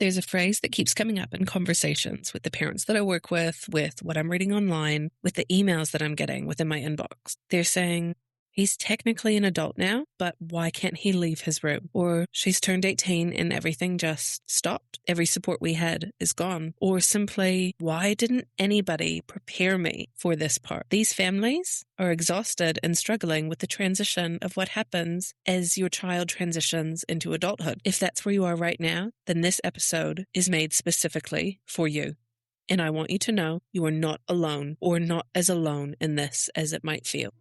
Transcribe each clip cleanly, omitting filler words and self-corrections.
There's a phrase that keeps coming up in conversations with the parents that I work with what I'm reading online, with the emails that I'm getting within my inbox. They're saying, he's technically an adult now, but why can't he leave his room? Or she's turned 18 and everything just stopped. Every support we had is gone. Or simply, why didn't anybody prepare me for this part? These families are exhausted and struggling with the transition of what happens as your child transitions into adulthood. If that's where you are right now, then this episode is made specifically for you. And I want you to know you are not alone, or not as alone in this as it might feel.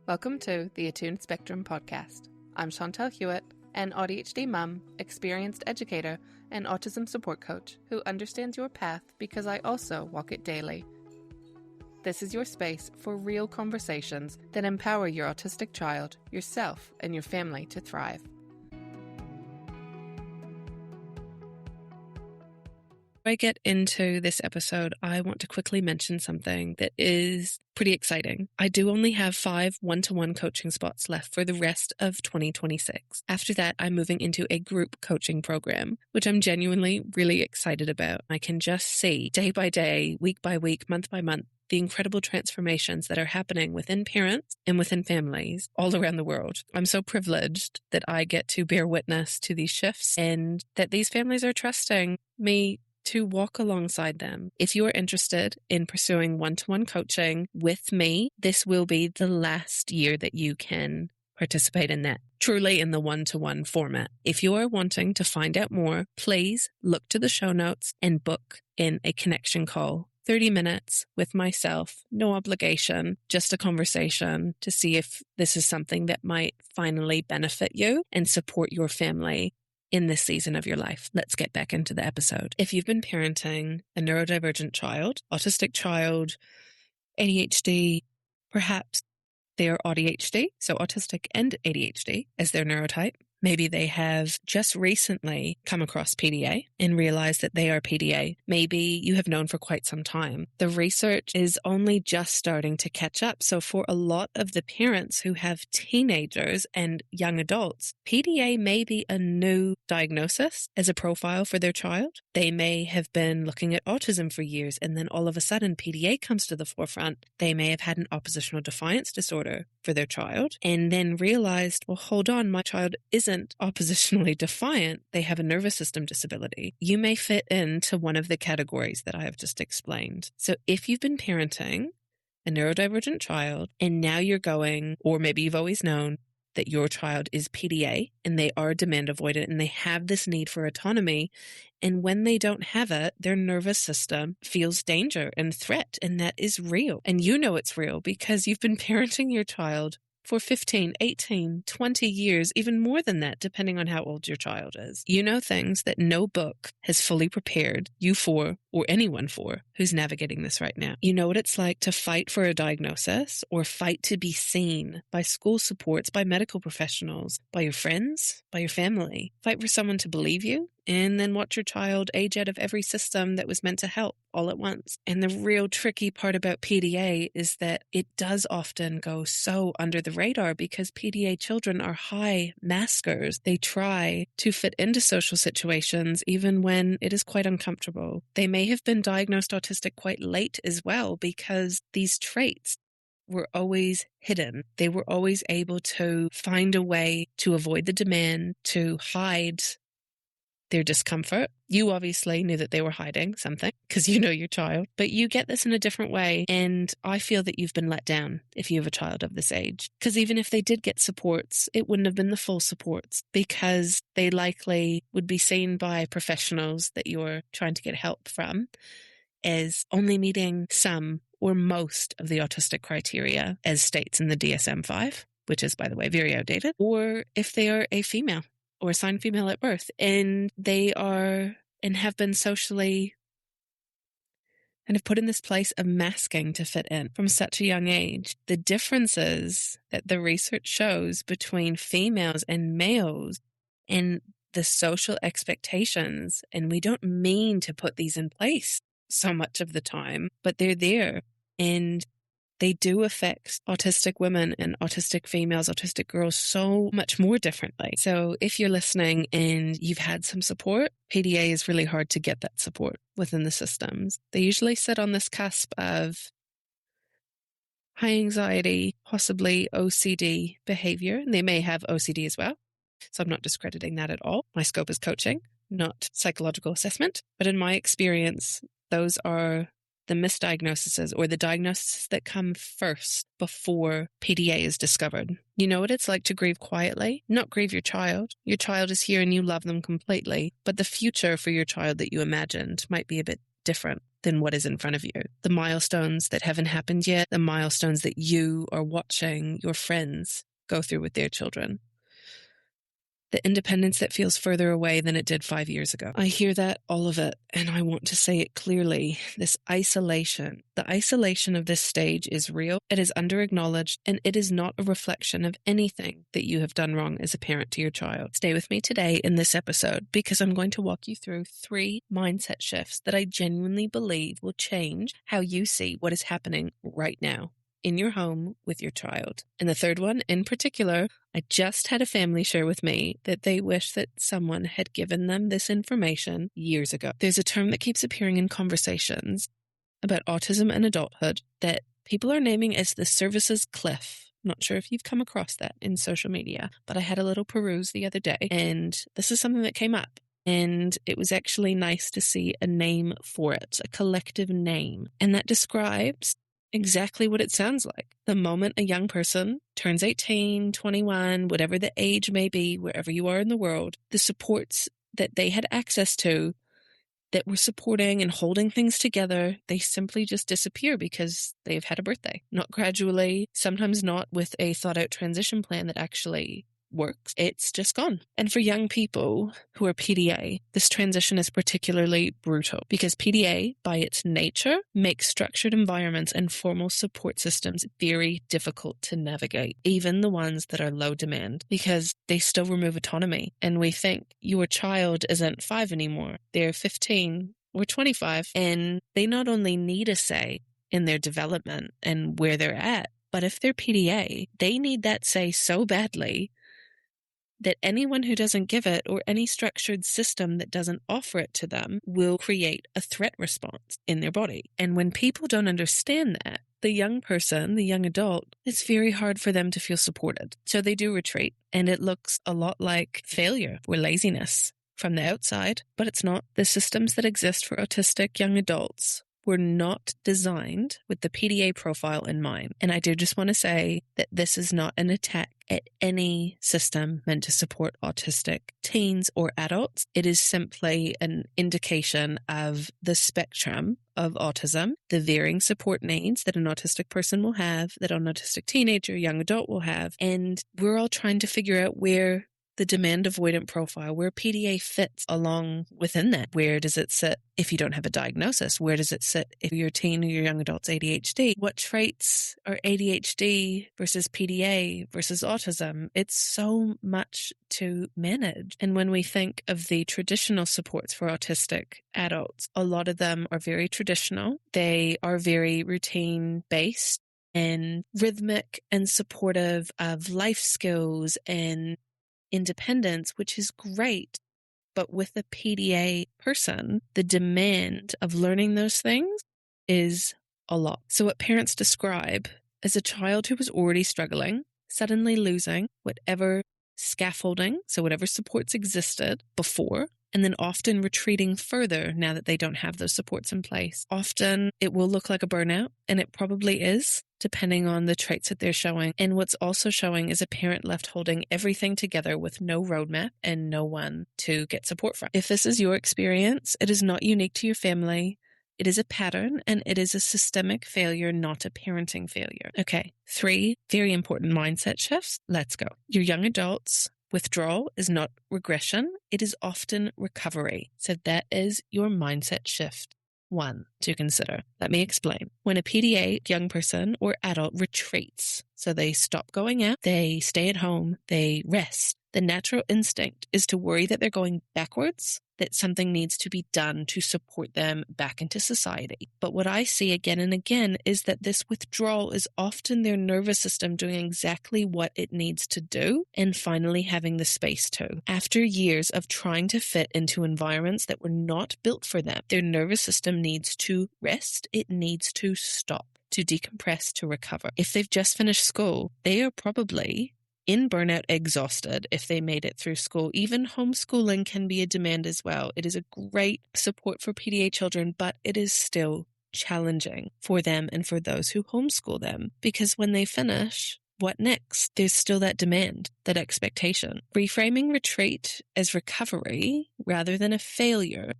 Welcome to the Attuned Spectrum podcast. I'm Chantal Hewitt, an ADHD mum, experienced educator, and autism support coach who understands your path because I also walk it daily. This is your space for real conversations that empower your autistic child, yourself, and your family to thrive. Before I get into this episode, I want to quickly mention something that is pretty exciting. I do only have 5 one-to-one coaching spots left for the rest of 2026. After that, I'm moving into a group coaching program, which I'm genuinely really excited about. I can just see day by day, week by week, month by month, the incredible transformations that are happening within parents and within families all around the world. I'm so privileged that I get to bear witness to these shifts and that these families are trusting me to walk alongside them. If you are interested in pursuing one-to-one coaching with me, this will be the last year that you can participate in that, truly in the one-to-one format. If you are wanting to find out more, please look to the show notes and book in a connection call. 30 minutes with myself, no obligation, just a conversation to see if this is something that might finally benefit you and support your family in this season of your life. Let's get back into the episode. If you've been parenting a neurodivergent child, autistic child, ADHD, perhaps they're ADHD, so autistic and ADHD as their neurotype. Maybe they have just recently come across PDA and realized that they are PDA. Maybe you have known for quite some time. The research is only just starting to catch up. So for a lot of the parents who have teenagers and young adults, PDA may be a new diagnosis as a profile for their child. They may have been looking at autism for years, and then all of a sudden PDA comes to the forefront. They may have had an oppositional defiance disorder for their child and then realized, well, hold on, my child isn't oppositionally defiant. They have a nervous system disability. You may fit into one of the categories that I have just explained. So if you've been parenting a neurodivergent child and now you're going, or maybe you've always known that your child is PDA and they are demand avoidant and they have this need for autonomy, and when they don't have it, their nervous system feels danger and threat, and that is real. And you know it's real because you've been parenting your child for 15, 18, 20 years, even more than that, depending on how old your child is. You know things that no book has fully prepared you for, or anyone for, who's navigating this right now. You know what it's like to fight for a diagnosis or fight to be seen by school supports, by medical professionals, by your friends, by your family. Fight for someone to believe you, and then watch your child age out of every system that was meant to help all at once. And the real tricky part about PDA is that it does often go so under the radar because PDA children are high maskers. They try to fit into social situations even when it is quite uncomfortable. They may have been diagnosed autistic quite late as well because these traits were always hidden. They were always able to find a way to avoid the demand, to hide their discomfort. You obviously knew that they were hiding something because you know your child, but you get this in a different way. And I feel that you've been let down if you have a child of this age, because even if they did get supports, it wouldn't have been the full supports because they likely would be seen by professionals that you're trying to get help from as only meeting some or most of the autistic criteria as states in the DSM-5, which is, by the way, very outdated, or if they are a female or assigned female at birth, and they are and have been socially and have put in this place of masking to fit in from such a young age. The differences that the research shows between females and males and the social expectations, and we don't mean to put these in place so much of the time, but they're there. And they do affect autistic women and autistic females, autistic girls so much more differently. So if you're listening and you've had some support, PDA is really hard to get that support within the systems. They usually sit on this cusp of high anxiety, possibly OCD behavior. And they may have OCD as well. So I'm not discrediting that at all. My scope is coaching, not psychological assessment. But in my experience, those are the misdiagnoses or the diagnoses that come first before PDA is discovered. You know what it's like to grieve quietly? Not grieve your child. Your child is here and you love them completely. But the future for your child that you imagined might be a bit different than what is in front of you. The milestones that haven't happened yet, the milestones that you are watching your friends go through with their children. The independence that feels further away than it did 5 years ago. I hear that, all of it, and I want to say it clearly. This isolation, the isolation of this stage is real, it is under-acknowledged, and it is not a reflection of anything that you have done wrong as a parent to your child. Stay with me today in this episode because I'm going to walk you through 3 mindset shifts that I genuinely believe will change how you see what is happening right now in your home with your child. And the third one in particular, I just had a family share with me that they wish that someone had given them this information years ago. There's a term that keeps appearing in conversations about autism and adulthood that people are naming as the services cliff. Not sure if you've come across that in social media, but I had a little peruse the other day and this is something that came up. And it was actually nice to see a name for it, a collective name. And that describes exactly what it sounds like. The moment a young person turns 18, 21, whatever the age may be, wherever you are in the world, the supports that they had access to that were supporting and holding things together, they simply just disappear because they've had a birthday. Not gradually, sometimes not with a thought out transition plan that actually works. It's just gone. And for young people who are PDA, this transition is particularly brutal because PDA, by its nature, makes structured environments and formal support systems very difficult to navigate, even the ones that are low demand, because they still remove autonomy. And we think your child isn't 5 anymore, they're 15 or 25, and they not only need a say in their development and where they're at, but if they're PDA, they need that say so badly that anyone who doesn't give it or any structured system that doesn't offer it to them will create a threat response in their body. And when people don't understand that, the young person, the young adult, it's very hard for them to feel supported. So they do retreat, and it looks a lot like failure or laziness from the outside, but it's not. The systems that exist for autistic young adults were not designed with the PDA profile in mind. And I do just want to say that this is not an attack at any system meant to support autistic teens or adults. It is simply an indication of the spectrum of autism, the varying support needs that an autistic person will have, that an autistic teenager, young adult will have. And we're all trying to figure out where the demand avoidant profile, where PDA fits along within that. Where does it sit if you don't have a diagnosis? Where does it sit if your teen or your young adult's ADHD? What traits are ADHD versus PDA versus autism? It's so much to manage. And when we think of the traditional supports for autistic adults, a lot of them are very traditional. They are very routine-based and rhythmic and supportive of life skills and independence, which is great. But with a PDA person, the demand of learning those things is a lot. So what parents describe as a child who was already struggling, suddenly losing whatever scaffolding, so whatever supports existed before, and then often retreating further now that they don't have those supports in place. Often it will look like a burnout, and it probably is, depending on the traits that they're showing. And what's also showing is a parent left holding everything together with no roadmap and no one to get support from. If this is your experience, it is not unique to your family. It is a pattern, and it is a systemic failure, not a parenting failure. Okay, 3 very important mindset shifts. Let's go. Your young adults, withdrawal is not regression. It is often recovery. So that is your mindset shift 1 to consider. Let me explain. When a PDA young person or adult retreats, so they stop going out, they stay at home, they rest, The natural instinct is to worry that they're going backwards, that something needs to be done to support them back into society. But what I see again and again is that this withdrawal is often their nervous system doing exactly what it needs to do and finally having the space to. After years of trying to fit into environments that were not built for them, their nervous system needs to rest. It needs to stop, to decompress, to recover. If they've just finished school, they are probably in burnout, exhausted if they made it through school. Even homeschooling can be a demand as well. It is a great support for PDA children, but it is still challenging for them and for those who homeschool them, because when they finish, what next? There's still that demand, that expectation. Reframing retreat as recovery rather than a failure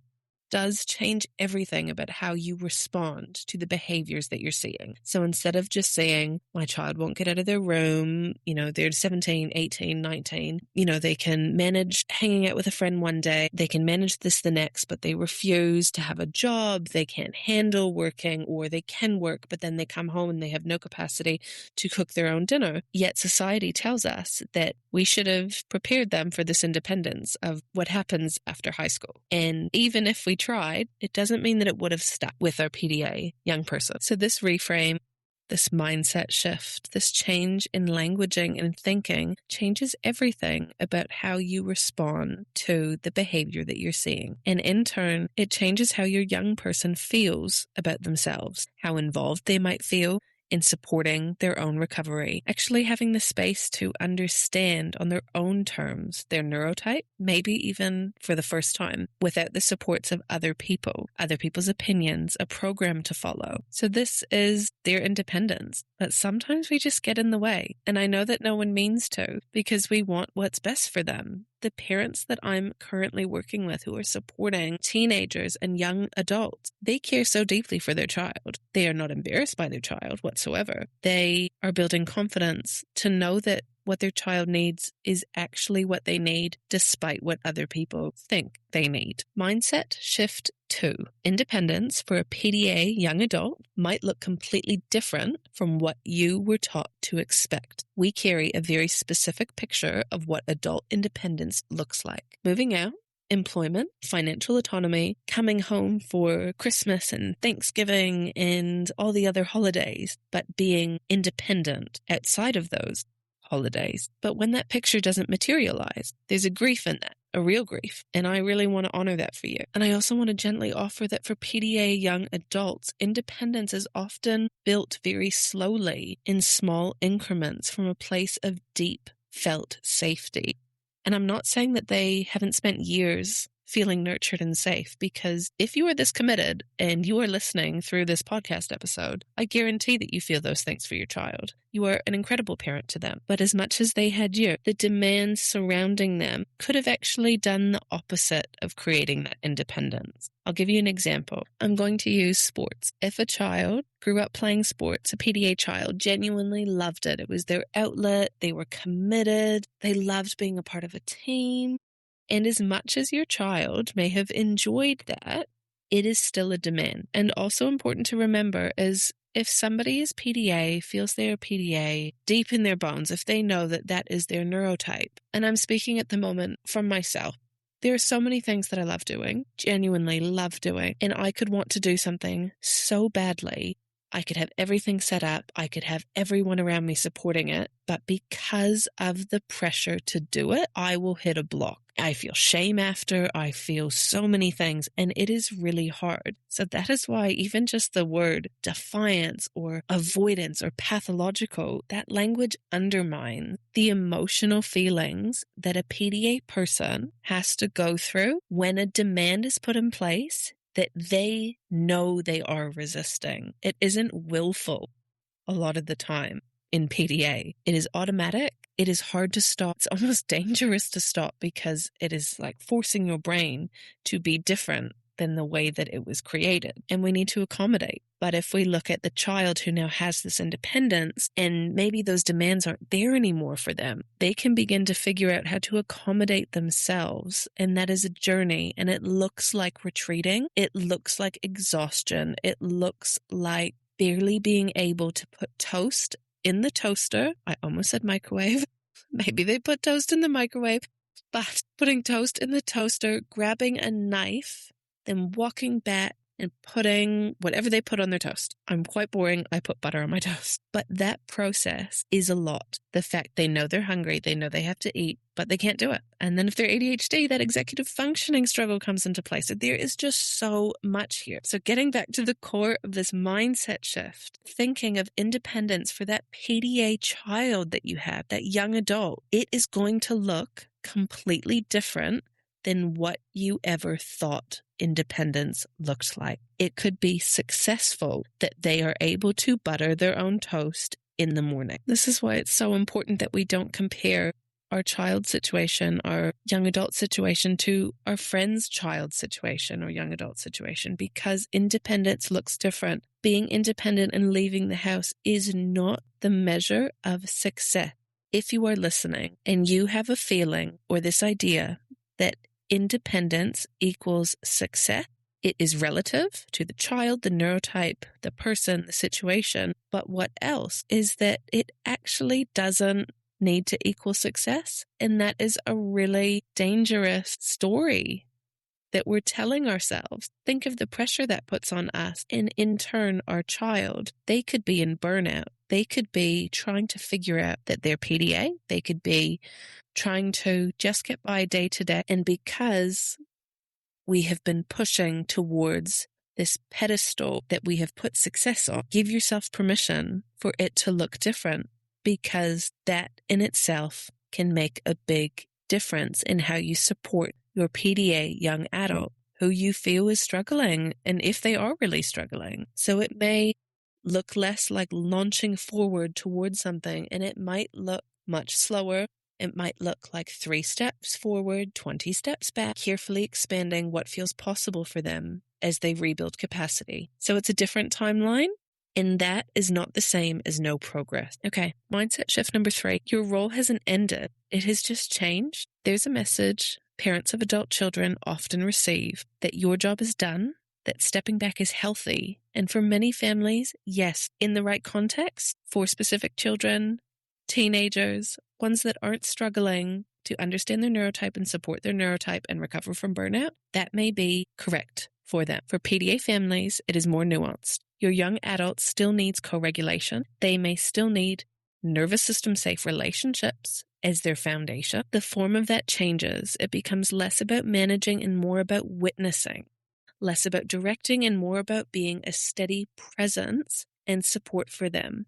does change everything about how you respond to the behaviors that you're seeing. So instead of just saying, my child won't get out of their room, they're 17, 18, 19, they can manage hanging out with a friend one day, they can manage this the next, but they refuse to have a job, they can't handle working, or they can work, but then they come home and they have no capacity to cook their own dinner. Yet society tells us that we should have prepared them for this independence of what happens after high school. And even if we tried, it doesn't mean that it would have stuck with our PDA young person. So this reframe, this mindset shift, this change in languaging and thinking changes everything about how you respond to the behavior that you're seeing. And in turn, it changes how your young person feels about themselves, how involved they might feel in supporting their own recovery, actually having the space to understand on their own terms their neurotype, maybe even for the first time, without the supports of other people, other people's opinions, a program to follow. So this is their independence, but sometimes we just get in the way. And I know that no one means to, because we want what's best for them. The parents that I'm currently working with who are supporting teenagers and young adults, they care so deeply for their child. They are not embarrassed by their child whatsoever. They are building confidence to know that what their child needs is actually what they need, despite what other people think they need. Mindset shift 2. Independence for a PDA young adult might look completely different from what you were taught to expect. We carry a very specific picture of what adult independence looks like. Moving out, employment, financial autonomy, coming home for Christmas and Thanksgiving and all the other holidays, but being independent outside of those holidays. But when that picture doesn't materialize, there's a grief in that, a real grief. And I really want to honor that for you. And I also want to gently offer that for PDA young adults, independence is often built very slowly in small increments from a place of deep felt safety. And I'm not saying that they haven't spent years feeling nurtured and safe, because if you are this committed and you are listening through this podcast episode, I guarantee that you feel those things for your child. You are an incredible parent to them. But as much as they had you, the demands surrounding them could have actually done the opposite of creating that independence. I'll give you an example. I'm going to use sports. If a child grew up playing sports, a PDA child genuinely loved it. It was their outlet. They were committed. They loved being a part of a team. And as much as your child may have enjoyed that, it is still a demand. And also important to remember is if somebody is PDA, feels they are PDA deep in their bones, if they know that that is their neurotype, and I'm speaking at the moment from myself, there are so many things that I love doing, genuinely love doing, and I could want to do something so badly. I could have everything set up. I could have everyone around me supporting it. But because of the pressure to do it, I will hit a block. I feel shame after. I feel so many things, and it is really hard. So that is why even just the word defiance or avoidance or pathological, that language undermines the emotional feelings that a PDA person has to go through when a demand is put in place that they know they are resisting. It isn't willful a lot of the time in PDA. It is automatic. It is hard to stop. It's almost dangerous to stop because it is like forcing your brain to be different than the way that it was created. And we need to accommodate. But if we look at the child who now has this independence and maybe those demands aren't there anymore for them, they can begin to figure out how to accommodate themselves. And that is a journey. And it looks like retreating. It looks like exhaustion. It looks like barely being able to put toast in the toaster. I almost said microwave. Maybe they put toast in the microwave, but putting toast in the toaster, grabbing a knife, then walking back and putting whatever they put on their toast. I'm quite boring. I put butter on my toast. But that process is a lot. The fact they know they're hungry, they know they have to eat, but they can't do it. And then if they're ADHD, that executive functioning struggle comes into play. So there is just so much here. So getting back to the core of this mindset shift, thinking of independence for that PDA child that you have, that young adult, it is going to look completely different than what you ever thought independence looked like. It could be successful that they are able to butter their own toast in the morning. This is why it's so important that we don't compare our child situation, our young adult situation to our friend's child situation or young adult situation, because independence looks different. Being independent and leaving the house is not the measure of success. If you are listening and you have a feeling or this idea that independence equals success, it is relative to the child, the neurotype, the person, the situation. But what else is that it actually doesn't need to equal success. And that is a really dangerous story that we're telling ourselves. Think of the pressure that puts on us. And in turn, our child, they could be in burnout. They could be trying to figure out that they're PDA. They could be trying to just get by day to day. And because we have been pushing towards this pedestal that we have put success on, give yourself permission for it to look different, because that in itself can make a big difference in how you support your PDA young adult who you feel is struggling, and if they are really struggling. So it may look less like launching forward towards something, and it might look much slower. It might look like 3 steps forward, 20 steps back, carefully expanding what feels possible for them as they rebuild capacity. So it's a different timeline, and that is not the same as no progress. Okay, mindset shift number 3. Your role hasn't ended. It has just changed. There's a message parents of adult children often receive that your job is done, that stepping back is healthy. And for many families, yes, in the right context, for specific children, teenagers, ones that aren't struggling to understand their neurotype and support their neurotype and recover from burnout, that may be correct for them. For PDA families, it is more nuanced. Your young adult still needs co-regulation. They may still need nervous system safe relationships as their foundation. The form of that changes. It becomes less about managing and more about witnessing, less about directing and more about being a steady presence and support for them.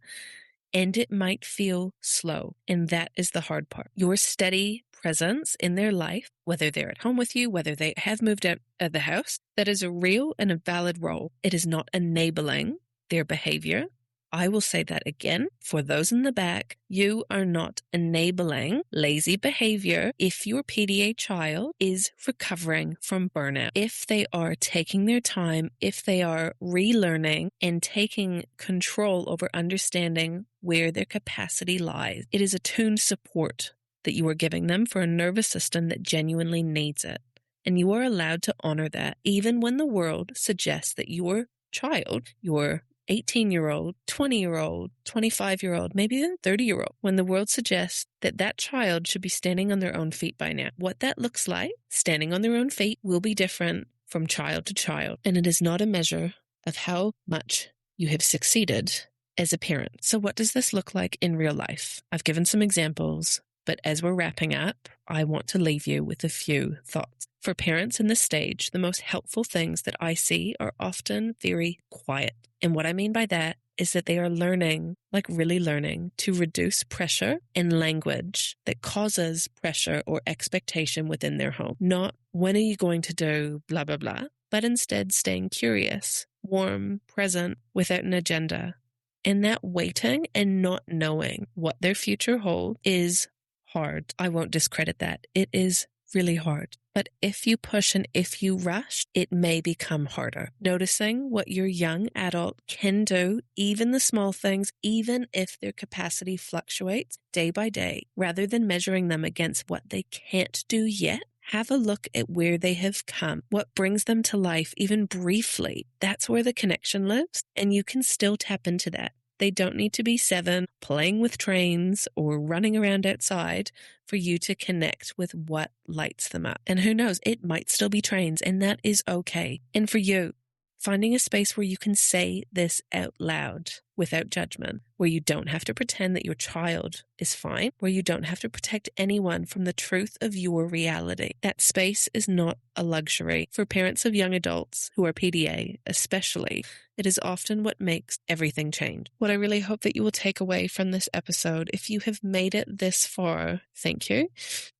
And it might feel slow, and that is the hard part. Your steady presence in their life, whether they're at home with you, whether they have moved out of the house, that is a real and a valid role. It is not enabling their behavior. I will say that again for those in the back. You are not enabling lazy behavior if your PDA child is recovering from burnout. If they are taking their time, if they are relearning and taking control over understanding where their capacity lies, it is attuned support that you are giving them for a nervous system that genuinely needs it. And you are allowed to honor that, even when the world suggests that your child, your 18-year-old, 20-year-old, 25-year-old, maybe even 30-year-old, when the world suggests that that child should be standing on their own feet by now. What that looks like, standing on their own feet, will be different from child to child. And it is not a measure of how much you have succeeded as a parent. So what does this look like in real life? I've given some examples, but as we're wrapping up, I want to leave you with a few thoughts. For parents in this stage, the most helpful things that I see are often very quiet. And what I mean by that is that they are learning, like really learning, to reduce pressure in language that causes pressure or expectation within their home. Not, when are you going to do blah, blah, blah, but instead staying curious, warm, present, without an agenda. And that waiting and not knowing what their future holds is hard. I won't discredit that. It is really hard. But if you push and if you rush, it may become harder. Noticing what your young adult can do, even the small things, even if their capacity fluctuates day by day, rather than measuring them against what they can't do yet. Have a look at where they have come, what brings them to life, even briefly. That's where the connection lives, and you can still tap into that. They don't need to be 7, playing with trains or running around outside for you to connect with what lights them up. And who knows, it might still be trains, and that is okay. And for you, finding a space where you can say this out loud without judgment, where you don't have to pretend that your child is fine, where you don't have to protect anyone from the truth of your reality. That space is not a luxury. For parents of young adults who are PDA, especially, it is often what makes everything change. What I really hope that you will take away from this episode, if you have made it this far, thank you.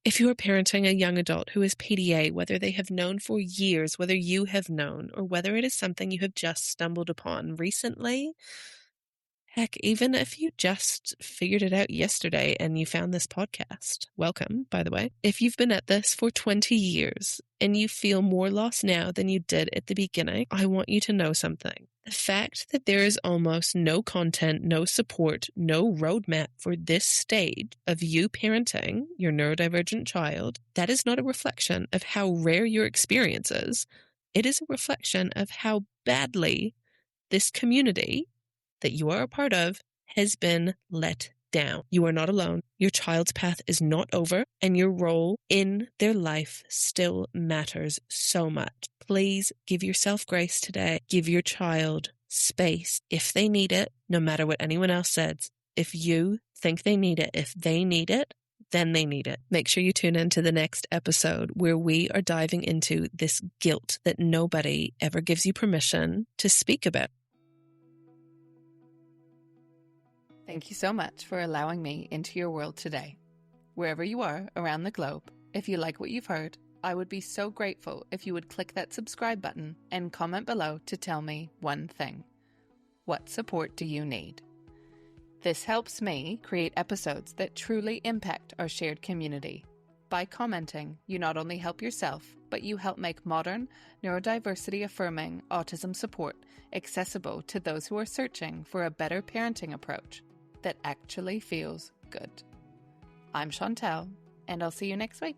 If you are parenting a young adult who is PDA, whether they have known for years, whether you have known, or whether it is something you have just stumbled upon recently, heck, even if you just figured it out yesterday and you found this podcast, welcome, by the way. If you've been at this for 20 years and you feel more lost now than you did at the beginning, I want you to know something. The fact that there is almost no content, no support, no roadmap for this stage of you parenting your neurodivergent child, that is not a reflection of how rare your experience is. It is a reflection of how badly this community that you are a part of has been let down. You are not alone. Your child's path is not over, and your role in their life still matters so much. Please give yourself grace today. Give your child space if they need it, no matter what anyone else says. If you think they need it, if they need it, then they need it. Make sure you tune into the next episode where we are diving into this guilt that nobody ever gives you permission to speak about. Thank you so much for allowing me into your world today. Wherever you are around the globe, if you like what you've heard, I would be so grateful if you would click that subscribe button and comment below to tell me one thing. What support do you need? This helps me create episodes that truly impact our shared community. By commenting, you not only help yourself, but you help make modern, neurodiversity-affirming autism support accessible to those who are searching for a better parenting approach that actually feels good. I'm Chantal, and I'll see you next week.